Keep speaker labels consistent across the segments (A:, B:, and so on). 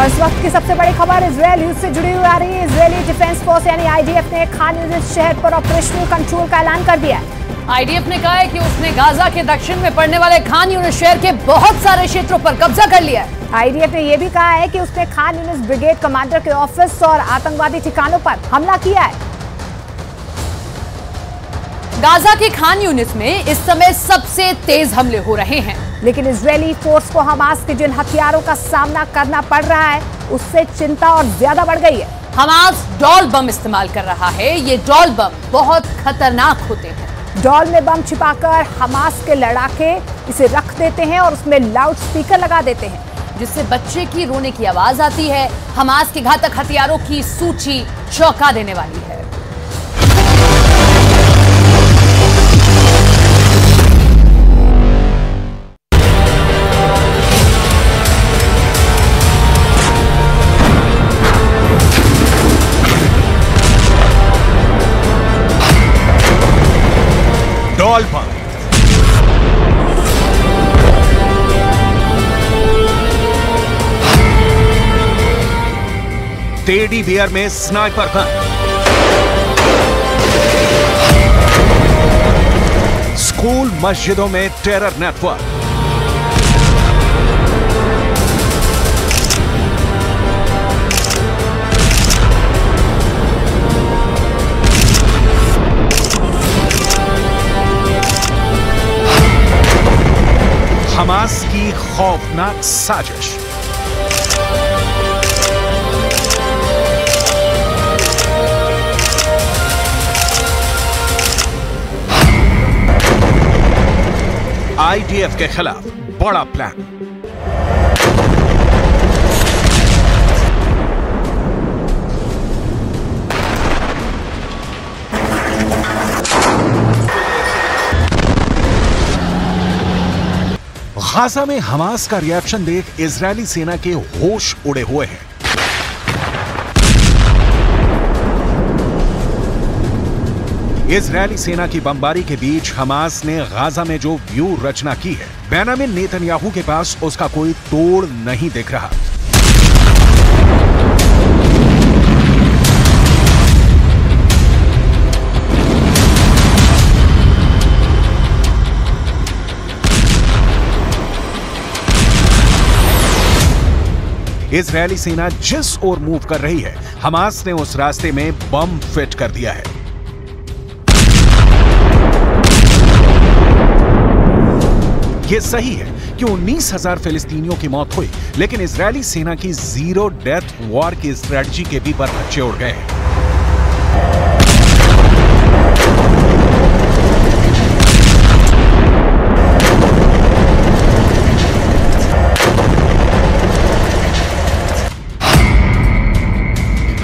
A: और इस वक्त की सबसे बड़ी खबर इजरायल यूथ से जुड़ी हुई आ रही है। इजरायली डिफेंस फोर्स यानी आईडीएफ ने खान यूनिस शहर पर ऑपरेशनल कंट्रोल का ऐलान कर दिया है।
B: आईडीएफ ने कहा है कि उसने गाजा के दक्षिण में पड़ने वाले खान यूनिस शहर के बहुत सारे क्षेत्रों पर कब्जा कर लिया है।
A: आईडीएफ ने यह भी कहा है कि उसने खान यूनिस ब्रिगेड कमांडर के ऑफिस और आतंकवादी ठिकानों पर हमला किया है।
B: गाजा के खान यूनिस में इस समय सबसे तेज हमले हो रहे हैं,
A: लेकिन इजरायली फोर्स को हमास के जिन हथियारों का सामना करना पड़ रहा है उससे चिंता और ज्यादा बढ़ गई है।
B: हमास डॉल बम इस्तेमाल कर रहा है। ये डॉल बम बहुत खतरनाक होते हैं।
A: डॉल में बम छिपाकर हमास के लड़ाके इसे रख देते हैं और उसमें लाउड स्पीकर लगा देते हैं,
B: जिससे बच्चे की रोने की आवाज आती है। हमास के घातक हथियारों की सूची चौंका देने वाली है।
C: डॉल बम, टेडी बियर में स्नाइपर गन, स्कूल मस्जिदों में टेरर नेटवर्क, हमास की खौफनाक साजिश। आईडीएफ के खिलाफ बड़ा प्लान। गाजा में हमास का रिएक्शन देख इजरायली सेना के होश उड़े हुए हैं। इजरायली सेना की बमबारी के बीच हमास ने गाजा में जो व्यू रचना की है, बेंजामिन नेतन्याहू के पास उसका कोई तोड़ नहीं दिख रहा। इजरायली सेना जिस ओर मूव कर रही है, हमास ने उस रास्ते में बम फिट कर दिया है। यह सही है कि 19,000 फिलिस्तीनियों की मौत हुई, लेकिन इजरायली सेना की जीरो डेथ वॉर की स्ट्रेटजी के भी परखच्चे उड़ गए हैं।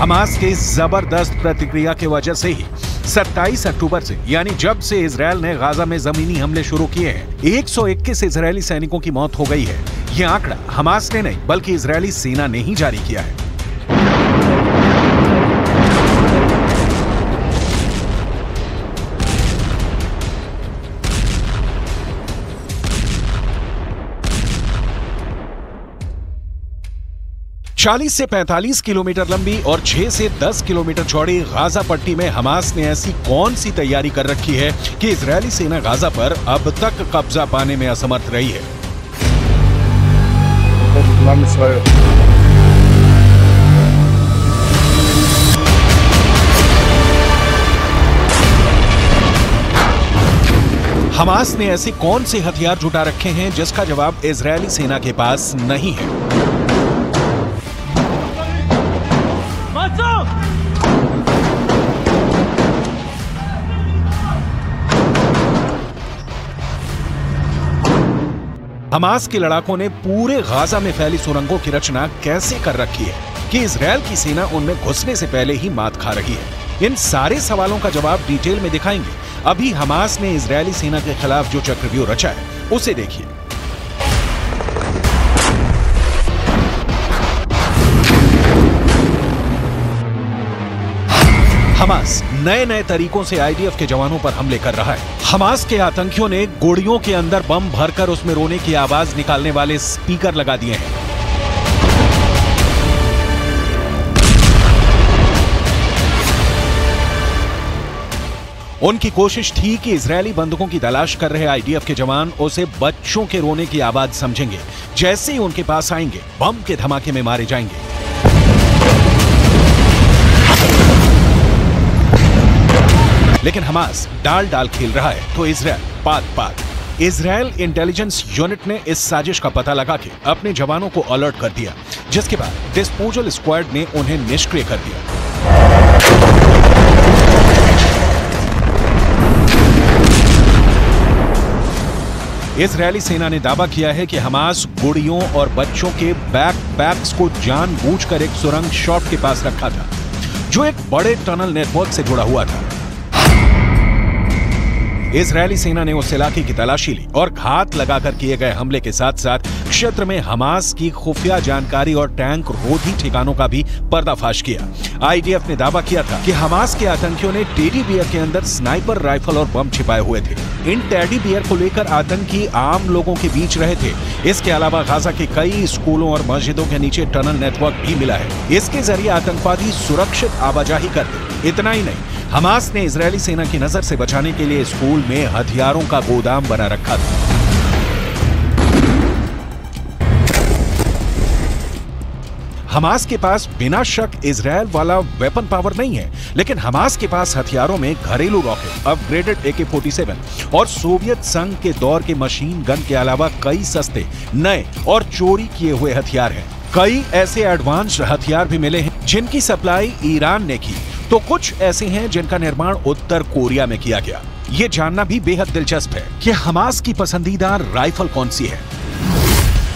C: हमास के जबरदस्त प्रतिक्रिया की वजह से ही 27 अक्टूबर से, यानी जब से इजरायल ने गाजा में जमीनी हमले शुरू किए हैं, 121 इजरायली सैनिकों की मौत हो गई है। यह आंकड़ा हमास ने नहीं बल्कि इजरायली सेना ने ही जारी किया है। चालीस से 45 किलोमीटर लंबी और 6 से 10 किलोमीटर चौड़ी गाजा पट्टी में हमास ने ऐसी कौन सी तैयारी कर रखी है कि इजरायली सेना गाजा पर अब तक कब्जा पाने में असमर्थ रही है। हमास ने ऐसे कौन से हथियार जुटा रखे हैं जिसका जवाब इजरायली सेना के पास नहीं है। हमास के लड़ाकों ने पूरे गाजा में फैली सुरंगों की रचना कैसे कर रखी है कि इजरायल की सेना उनमें घुसने से पहले ही मात खा रही है। इन सारे सवालों का जवाब डिटेल में दिखाएंगे। अभी हमास ने इजरायली सेना के खिलाफ जो चक्रव्यूह रचा है उसे देखिए। हमास नए नए तरीकों से आईडीएफ के जवानों पर हमले कर रहा है। हमास के आतंकियों ने गोलियों के अंदर बम भरकर उसमें रोने की आवाज निकालने वाले स्पीकर लगा दिए हैं। उनकी कोशिश थी कि इजरायली बंदूकों की तलाश कर रहे आईडीएफ के जवान उसे बच्चों के रोने की आवाज समझेंगे। जैसे ही उनके पास आएंगे, बम के धमाके में मारे जाएंगे। लेकिन हमास डाल डाल खेल रहा है तो इजरायल पात पात। इजरायल इंटेलिजेंस यूनिट ने इस साजिश का पता लगा के अपने जवानों को अलर्ट कर दिया, जिसके बाद डिस्पोजल स्क्वाड ने उन्हें निष्क्रिय कर दिया। इजरायली सेना ने दावा किया है कि हमास गुड़ियों और बच्चों के बैकपैक्स को जानबूझकर एक सुरंग शॉट के पास रखा था, जो एक बड़े टनल नेटवर्क से जुड़ा हुआ था। इजरायली सेना ने उस इलाके की तलाशी ली और घात लगाकर किए गए हमले के साथ साथ क्षेत्र में हमास की खुफिया जानकारी और टैंक रोधी ठिकानों का भी पर्दाफाश किया। आईडीएफ ने दावा किया था कि हमास के आतंकियों ने टेडी बियर के अंदर स्नाइपर राइफल और बम छिपाए हुए थे। इन टेडी बियर को लेकर आतंकी आम लोगों के बीच रहे थे। इसके अलावा गाजा के कई स्कूलों और मस्जिदों के नीचे टनल नेटवर्क भी मिला है। इसके जरिए आतंकवादी सुरक्षित आवाजाही करते। इतना ही नहीं, हमास ने इजरायली सेना की नजर से बचाने के लिए स्कूल में हथियारों का गोदाम बना रखा था। हमास के पास बिना शक इजरायल वाला वेपन पावर नहीं है, लेकिन हमास के पास हथियारों में घरेलू रॉकेट, अपग्रेडेड AK-47 और सोवियत संघ के दौर के मशीन गन के अलावा कई सस्ते, नए और चोरी किए हुए हथियार हैं। कई ऐसे एडवांस्ड हथियार भी मिले हैं जिनकी सप्लाई ईरान ने की, तो कुछ ऐसे हैं जिनका निर्माण उत्तर कोरिया में किया गया। ये जानना भी बेहद दिलचस्प है कि हमास की पसंदीदा राइफल कौन सी है।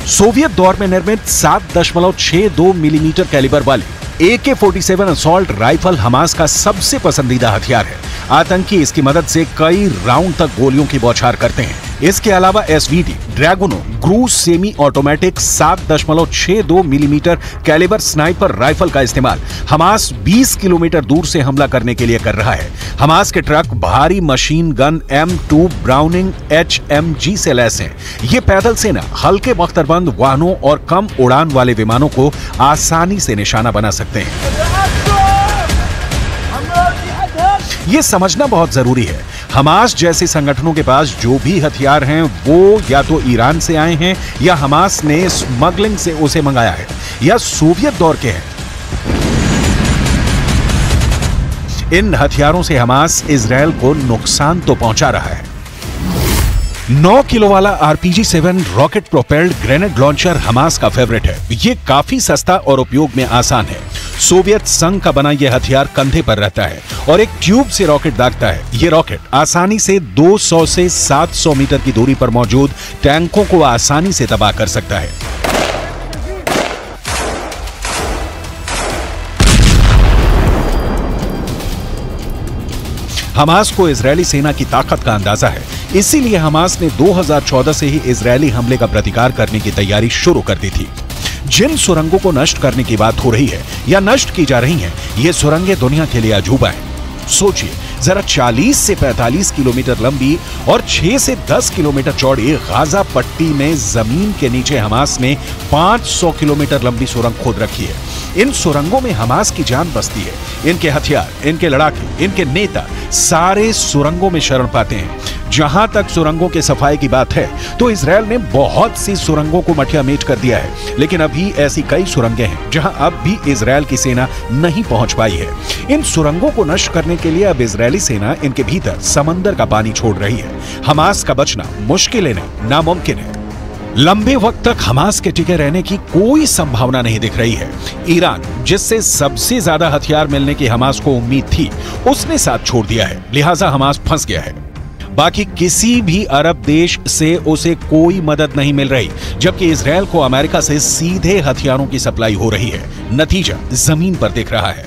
C: सोवियत दौर में निर्मित 7.62 मिलीमीटर कैलिबर वाली AK-47 असॉल्ट राइफल हमास का सबसे पसंदीदा हथियार है। आतंकी इसकी मदद से कई राउंड तक गोलियों की बौछार करते हैं। इसके अलावा SVD, ड्रैगुनो, क्रूज semi automatic 7.62 millimetre calibre sniper rifle का इस्तेमाल हमास 20 किलोमीटर दूर से हमला करने के लिए कर रहा है। हमास के ट्रक भारी machine gun M2 browning HMG से लैस हैं। ये पैदल सेना हल्के बख्तरबंद वाहनों और कम उड़ान वाले विमानों को आसानी से निशाना बना सकते हैं। ये समझना बहुत जरूरी है, हमास जैसे संगठनों के पास जो भी हथियार हैं वो या तो ईरान से आए हैं या हमास ने स्मगलिंग से उसे मंगाया है या सोवियत दौर के हैं। इन हथियारों से हमास इजरायल को नुकसान तो पहुंचा रहा है। 9 किलो वाला RPG-7 rocket propelled grenade launcher Hamas का फेवरेट है। ये काफी सस्ता और उपयोग में आसान है। सोवियत संघ का बना यह हथियार कंधे पर रहता है और एक ट्यूब से रॉकेट दागता है। ये रॉकेट आसानी से 200 से 700 मीटर की दूरी पर मौजूद टैंकों को आसानी से तबाह कर सकता है। हमास को इजरायली सेना की ताकत का अंदाजा है, इसीलिए हमास ने 2014 से ही इजरायली हमले का प्रतिकार करने की तैयारी शुरू कर दी थी। जिन सुरंगों को नष्ट करने की बात हो रही है या नष्ट की जा रही हैं, ये सुरंगें दुनिया के लिए अजूबा हैं। सोचिए जरा, 40 से 45 किलोमीटर लंबी और 6 से 10 किलोमीटर चौड़ी गाजा पट्टी में जमीन के नीचे हमास ने 500 किलोमीटर लंबी सुरंग खोद रखी है। इन सुरंगों में हमास की जान बसती है। इनके हथियार, इनके लड़ाके, इनके नेता सारे सुरंगों में शरण पाते हैं। जहां तक सुरंगों के सफाई की बात है तो इजरायल ने बहुत सी सुरंगों को मटिया मेट कर दिया है, लेकिन अभी ऐसी कई सुरंगें हैं जहां अब भी इजरायल की सेना नहीं पहुंच पाई है। इन सुरंगों को नष्ट करने के लिए अब इजरायली सेना इनके भीतर समंदर का पानी छोड़ रही है। हमास का बचना मुश्किल नहीं, नामुमकिन है। लंबे वक्त तक हमास के टिके रहने की कोई संभावना नहीं दिख रही है। ईरान, जिससे सबसे ज्यादा हथियार मिलने की हमास को उम्मीद थी, उसने साथ छोड़ दिया है, लिहाजा हमास फंस गया है। बाकी किसी भी अरब देश से उसे कोई मदद नहीं मिल रही, जबकि इजरायल को अमेरिका से सीधे हथियारों की सप्लाई हो रही है। नतीजा जमीन पर दिख रहा है।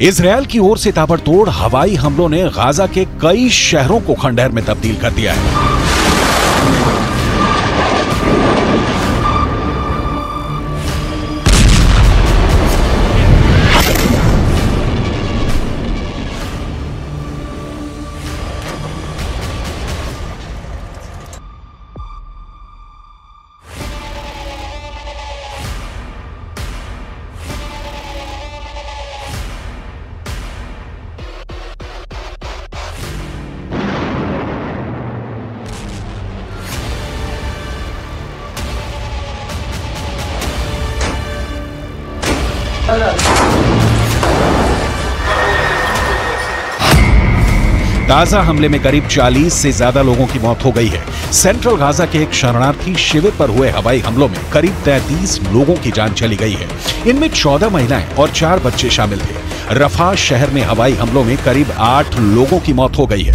C: इजरायल की ओर से ताबड़तोड़ हवाई हमलों ने गाजा के कई शहरों को खंडहर में तब्दील कर दिया है। गाजा हमले में करीब 40 से ज्यादा लोगों की मौत हो गई है। सेंट्रल गाजा के एक शरणार्थी शिविर पर हुए हवाई हमलों में करीब 33 लोगों की जान चली गई है। इनमें 14 महिलाएं और 4 बच्चे शामिल थे। रफा शहर में हवाई हमलों में करीब 8 लोगों की मौत हो गई है।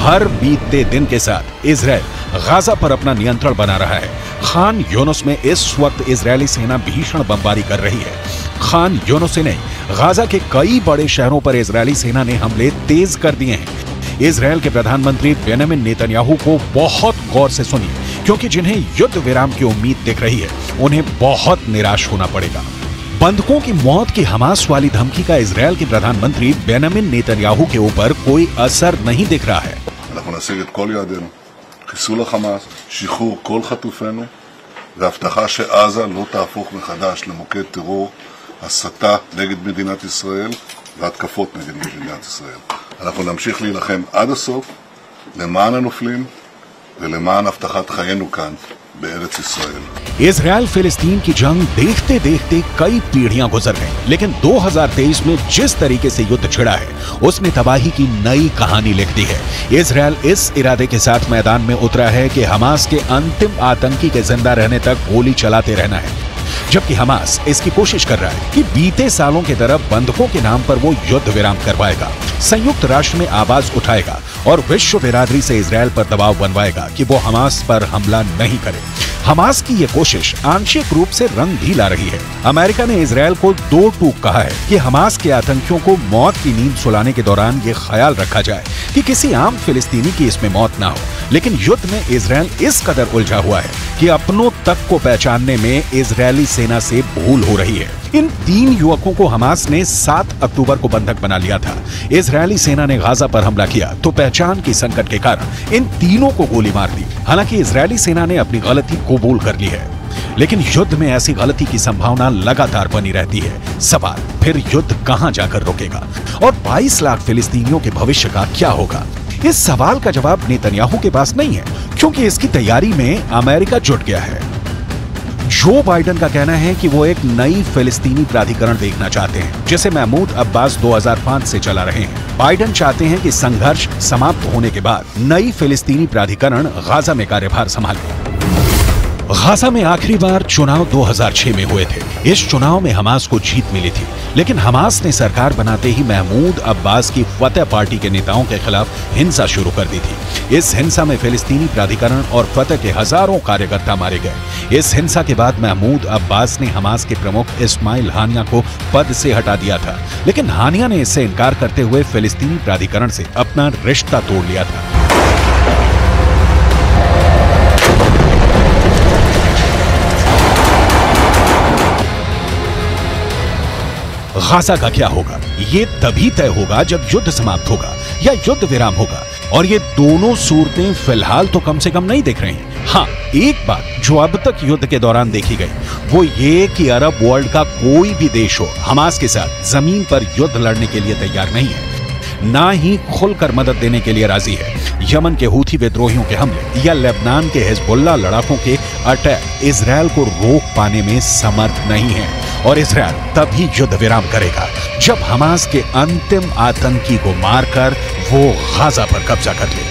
C: हर बीतते दिन के साथ इजराइल गाजा पर अपना नियंत्रण बना रहा है। खान यूनुस में इस वक्त इजरायली सेना भीषण बमबारी कर रही है। खान यूनुस से नहीं, गाजा के कई बड़े शहरों पर इजरायली सेना ने हमले तेज कर दिए हैं। इजरायल के प्रधानमंत्री बेंजामिन नेतन्याहू को बहुत गौर से सुनिए, क्योंकि जिन्हें युद्ध विराम की उम्मीद दिख रही है, उन्हें बहुत निराश होना पड़ेगा। बंधकों की मौत की हमास वाली धमकी का इजरायल के प्रधानमंत्री बेंजामिन नेतन्याहू के ऊपर कोई असर नहीं दिख रहा है।
D: אנחנו נשיג את כל יעדינו, חיסול החמאס, שחרור כל חטופינו, והבטחה שעזה לא תהפוך מחדש למוקד טרור, הסתה נגד מדינת ישראל והתקפות נגד מדינת ישראל. אנחנו נמשיך להילחם עד הסוף למען הנופלים ולמען הבטחת חיינו כאן בארץ ישראל.
C: इजरायल फिलिस्तीन की जंग देखते देखते कई पीढ़ियां गुजर गईं, लेकिन 2023 में जिस तरीके से युद्ध छिड़ा है, उसने तबाही की नई कहानी लिख दी है। इजरायल इस इरादे के साथ मैदान में उतरा है कि हमास के अंतिम आतंकी के जिंदा रहने तक गोली चलाते रहना है, जबकि हमास इसकी कोशिश कर रहा है कि बीते सालों की तरह बंधकों के नाम पर वो युद्ध विराम करवाएगा, संयुक्त राष्ट्र में आवाज उठाएगा और विश्व बिरादरी से इजरायल पर दबाव बनवाएगा कि वो हमास पर हमला नहीं करे। हमास की ये कोशिश आंशिक रूप से रंग भी ला रही है। अमेरिका ने इजरायल को 2 टूक कहा है कि हमास के आतंकियों को मौत की नींद सुलाने के दौरान ये ख्याल रखा जाए कि किसी आम फिलिस्तीनी की इसमें मौत ना हो। लेकिन युद्ध में इजरायल इस कदर उलझा हुआ है कि अपनों तक को पहचानने में इजरायली सेना से भूल हो रही है। इन 3 युवकों को हमास ने 7 अक्टूबर को बंधक बना लिया था। इजरायली सेना ने गाजा पर हमला किया तो पहचान की संकट के कारण इन तीनों को गोली मार दी। हालांकि इजरायली सेना ने अपनी गलती कबूल कर ली है, लेकिन युद्ध में ऐसी गलती की संभावना लगातार बनी रहती है। सवाल फिर युद्ध कहां जाकर रुकेगा और 22 लाख फिलिस्तीनियों के भविष्य का क्या होगा? इस सवाल का जवाब नेतन्याहू के पास नहीं है, क्योंकि इसकी तैयारी में अमेरिका जुट गया है। जो बाइडेन का कहना है कि वो एक नई फिलिस्तीनी प्राधिकरण देखना चाहते हैं, जिसे महमूद अब्बास 2005 से चला रहे हैं। बाइडेन चाहते हैं कि संघर्ष समाप्त होने के बाद नई फिलिस्तीनी प्राधिकरण गाजा में कार्यभार संभाले। गाजा में आखिरी बार चुनाव 2006 में हुए थे। इस चुनाव में हमास को जीत मिली थी, लेकिन हमास ने सरकार बनाते ही महमूद अब्बास की फतह पार्टी के नेताओं के खिलाफ हिंसा शुरू कर दी थी। इस हिंसा में फिलिस्तीनी प्राधिकरण और फतह के हजारों कार्यकर्ता मारे गए। इस हिंसा के बाद महमूद अब्बास ने हमास के प्रमुख इस्माइल हानिया को पद से हटा दिया था, लेकिन हानिया ने इससे इनकार करते हुए फिलिस्तीनी प्राधिकरण से अपना रिश्ता तोड़ लिया था। गाजा का क्या होगा, ये तभी तय होगा जब युद्ध समाप्त होगा या युद्ध विराम होगा, और ये दोनों सूरतें फिलहाल तो कम से कम नहीं दिख रही हैं। हाँ, एक बात जो अब तक युद्ध के दौरान देखी गई वो ये कि अरब वर्ल्ड का कोई भी देश हो हमास के साथ जमीन पर युद्ध लड़ने के लिए तैयार नहीं है, ना ही खुलकर मदद देने के लिए राजी है। यमन के हूथी विद्रोहियों के हमले या लेबनान के हिजबुल्लाह लड़ाकों के अटैक इजरायल को रोक पाने में समर्थ नहीं है, और इजरायल तभी युद्ध विराम करेगा जब हमास के अंतिम आतंकी को मारकर वो गाजा पर कब्जा कर ले।